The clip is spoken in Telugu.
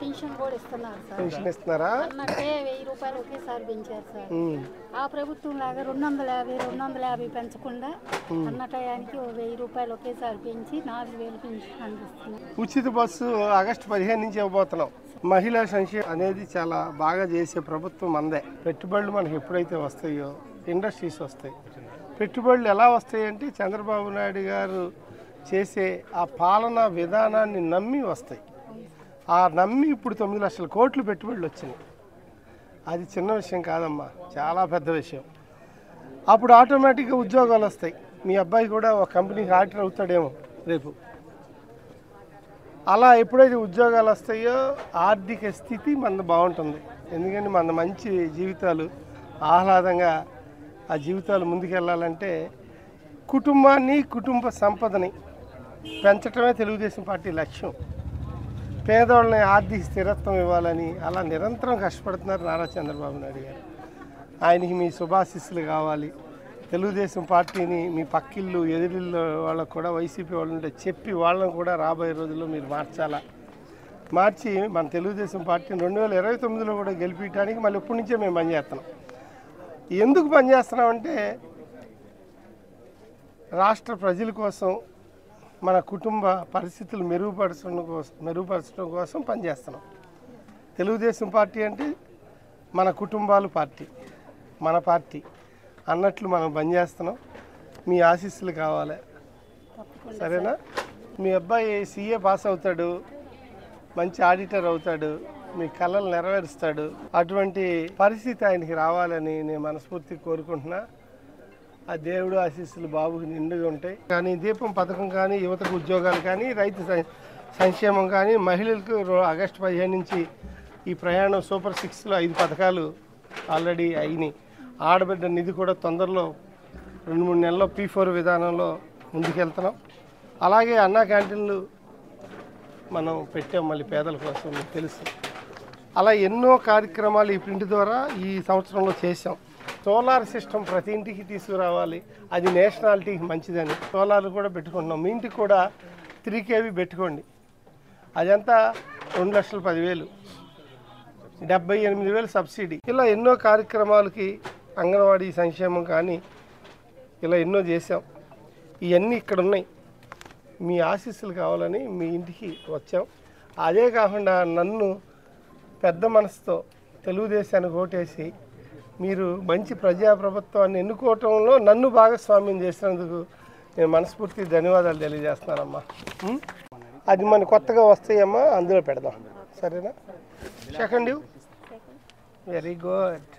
పెన్షన్ కూడా ఇస్తున్నారు సార్. పెన్షన్ ఇస్తున్నారా? అన్నట్టే 1000 రూపాయలు ఒకేసారి పెంచారు సార్. ఆ ప్రభుత్వం లాగా 250 పెంచకుండా అన్న టయానికి 1000 రూపాయలు ఒకేసారి పెంచి 4000 పెన్షన్ అందిస్తున్నారు. ఉచిత బస్సు ఆగస్టు 15 నుంచి ఇవ్వబోతున్నాం. మహిళా సంక్షేమం అనేది చాలా బాగా చేసే ప్రభుత్వం అందే. పెట్టుబడులు మనకి ఎప్పుడైతే వస్తాయో ఇండస్ట్రీస్ వస్తాయి. పెట్టుబడులు ఎలా వస్తాయంటే చంద్రబాబు నాయుడు గారు చేసే ఆ పాలనా విధానాన్ని నమ్మి వస్తాయి. ఆ నమ్మి ఇప్పుడు 9 లక్షల కోట్లు పెట్టుబడులు వచ్చినాయి. అది చిన్న విషయం కాదమ్మా, చాలా పెద్ద విషయం. అప్పుడు ఆటోమేటిక్గా ఉద్యోగాలు వస్తాయి. మీ అబ్బాయి కూడా ఒక కంపెనీకి ఆడిటర్ అవుతాడేమో రేపు. అలా ఎప్పుడైతే ఉద్యోగాలు వస్తాయో ఆర్థిక స్థితి మనది బాగుంటుంది. ఎందుకంటే మన మంచి జీవితాలు ఆహ్లాదంగా ఆ జీవితాలు ముందుకెళ్ళాలంటే కుటుంబాన్ని కుటుంబ సంపదని పెంచడమే తెలుగుదేశం పార్టీ లక్ష్యం. పేదవాళ్ళని ఆర్థిక స్థిరత్వం ఇవ్వాలని అలా నిరంతరం కష్టపడుతున్నారు నారా చంద్రబాబు నాయుడు గారు. ఆయనకి మీ శుభాశీస్సులు కావాలి. తెలుగుదేశం పార్టీని మీ పక్కిళ్ళు ఎదురిళ్ళు వాళ్ళకు కూడా వైసీపీ వాళ్ళంటే చెప్పి వాళ్ళని కూడా రాబోయే రోజుల్లో మీరు మార్చి మన తెలుగుదేశం పార్టీని 2029లో కూడా గెలిపించడానికి మళ్ళీ ఇప్పటి నుంచే మేము పనిచేస్తున్నాం. ఎందుకు పనిచేస్తున్నామంటే రాష్ట్ర ప్రజల కోసం, మన కుటుంబ పరిస్థితులు మెరుగుపరచడం కోసం పనిచేస్తున్నాం. తెలుగుదేశం పార్టీ అంటే మన కుటుంబాల పార్టీ, మన పార్టీ అన్నట్లు మనం పనిచేస్తున్నాం. మీ ఆశీస్సులు కావాలి, సరేనా? మీ అబ్బాయి CA పాస్ అవుతాడు, మంచి ఆడిటర్ అవుతాడు, మీ కళలు నెరవేరుస్తాడు. అటువంటి పరిస్థితి ఆయనకి రావాలని నేను మనస్ఫూర్తిగా కోరుకుంటున్నా. ఆ దేవుడు ఆశీస్సులు బాబుకి నిండుగా ఉంటాయి. కానీ దీపం పథకం కానీ, యువతకు ఉద్యోగాలు కానీ, రైతు సంక్షేమం కానీ, మహిళలకు ఆగస్టు 15 నుంచి ఈ ప్రయాణం సూపర్ 6లో 5 పథకాలు ఆల్రెడీ అయినాయి. ఆడబిడ్డ నిధి కూడా తొందరలో 2-3 నెలల్లో P4 విధానంలో ముందుకెళ్తున్నాం. అలాగే అన్నా క్యాంటీన్లు మనం పెట్టాం మళ్ళీ పేదల కోసం, మీకు తెలుసు. అలా ఎన్నో కార్యక్రమాలు ఈ ప్రింట్ ద్వారా ఈ సంవత్సరంలో చేసాం. సోలార్ సిస్టమ్ ప్రతి ఇంటికి తీసుకురావాలి, అది నేషనాలిటీకి మంచిదని సోలార్ కూడా పెట్టుకుంటున్నాం. మీ ఇంటికి కూడా 3 kV పెట్టుకోండి. అదంతా 2,10,000, 78,000 సబ్సిడీ. ఇలా ఎన్నో కార్యక్రమాలకి అంగన్వాడీ సంక్షేమం కానీ ఇలా ఎన్నో చేసాం. ఇవన్నీ ఇక్కడ ఉన్నాయి. మీ ఆశీస్సులు కావాలని మీ ఇంటికి వచ్చాం. అదే కాకుండా నన్ను పెద్ద మనసుతో తెలుగుదేశానికి ఓటేసి మీరు మంచి ప్రజాప్రభుత్వాన్ని ఎన్నుకోవటంలో నన్ను భాగస్వామ్యం చేసినందుకు నేను మనస్ఫూర్తి ధన్యవాదాలు తెలియజేస్తున్నానమ్మా. అది మన కొత్తగా వస్తాయమ్మా, అందులో పెడదాం, సరేనా? Second, very good.